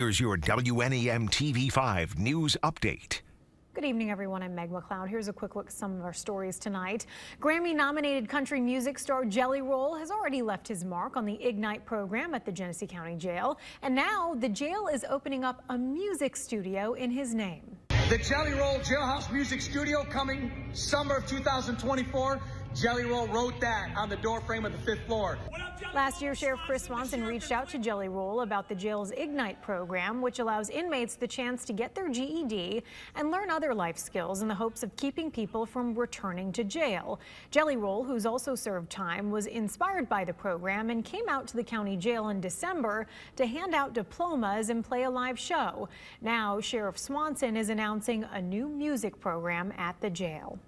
Here's your WNEM TV5 news update. Good evening, everyone. I'm Meg McLeod. Here's a quick look at some of our stories tonight. Grammy-nominated country music star Jelly Roll has already left his mark on the Ignite program at the Genesee County Jail. And now the jail is opening up a music studio in his name. The Jelly Roll Jailhouse Music Studio coming summer of 2024. Jelly Roll wrote that on the doorframe of the 5th floor. Last year, Sheriff Chris Swanson reached out to Jelly Roll about the jail's Ignite program, which allows inmates the chance to get their GED and learn other life skills in the hopes of keeping people from returning to jail. Jelly Roll, who's also served time, was inspired by the program and came out to the county jail in December to hand out diplomas and play a live show. Now, Sheriff Swanson is announcing a new music program at the jail.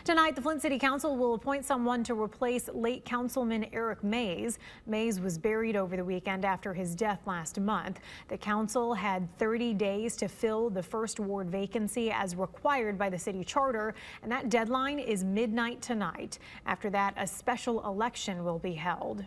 Tonight, the Flint City Council will appoint someone to replace late Councilman Eric Mays. Mays was buried over the weekend after his death last month. The council had 30 days to fill the first ward vacancy as required by the city charter, and that deadline is midnight tonight. After that, a special election will be held.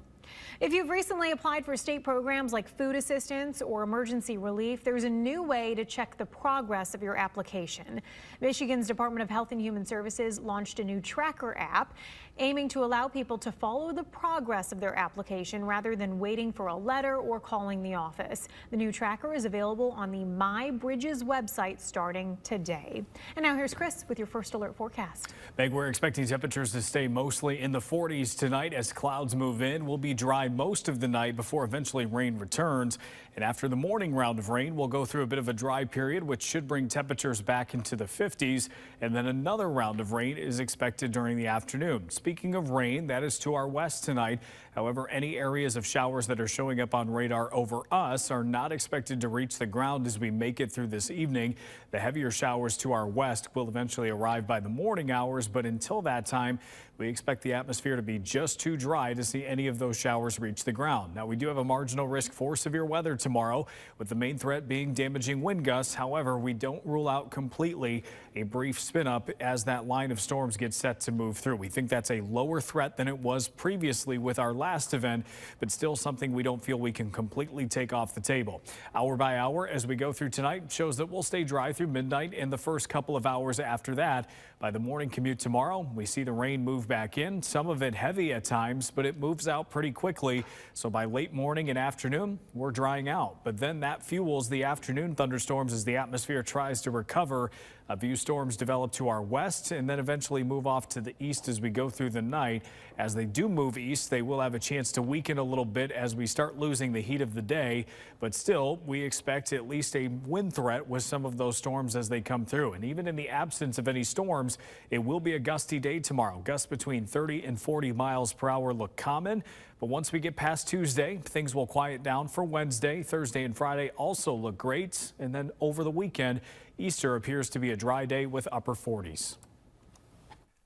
If you've recently applied for state programs like food assistance or emergency relief, there's a new way to check the progress of your application. Michigan's Department of Health and Human Services launched a new tracker app aiming to allow people to follow the progress of their application rather than waiting for a letter or calling the office. The new tracker is available on the My Bridges website starting today. And now here's Chris with your first alert forecast. Meg, we're expecting temperatures to stay mostly in the 40s tonight as clouds move in. We'll be dry most of the night before eventually rain returns. And after the morning round of rain, we'll go through a bit of a dry period, which should bring temperatures back into the 50s. And then another round of rain is expected during the afternoon. Speaking of rain, that is to our west tonight. However, any areas of showers that are showing up on radar over us are not expected to reach the ground as we make it through this evening. The heavier showers to our west will eventually arrive by the morning hours, but until that time, we expect the atmosphere to be just too dry to see any of those showers reach the ground. Now, we do have a marginal risk for severe weather tomorrow, with the main threat being damaging wind gusts. However, we don't rule out completely a brief spin up as that line of storms gets set to move through. We think that's a lower threat than it was previously with our last event, but still something we don't feel we can completely take off the table. Hour by hour as we go through tonight shows that we'll stay dry through midnight and the first couple of hours after that. By the morning commute tomorrow, we see the rain move back in, some of it heavy at times, but it moves out pretty quickly. So by late morning and afternoon, we're drying out. But then that fuels the afternoon thunderstorms as the atmosphere tries to recover. A few storms develop to our west and then eventually move off to the east as we go through the night. As they do move east, they will have a chance to weaken a little bit as we start losing the heat of the day. But still, we expect at least a wind threat with some of those storms as they come through. And even in the absence of any storms, it will be a gusty day tomorrow. Gusts between 30 and 40 miles per hour look common. But once we get past Tuesday, things will quiet down for Wednesday. Thursday and Friday also look great. And then over the weekend, Easter appears to be a dry day with upper 40s.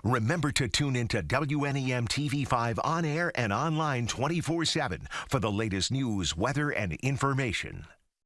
Remember to tune into WNEM TV5 on air and online 24/7 for the latest news, weather, and information.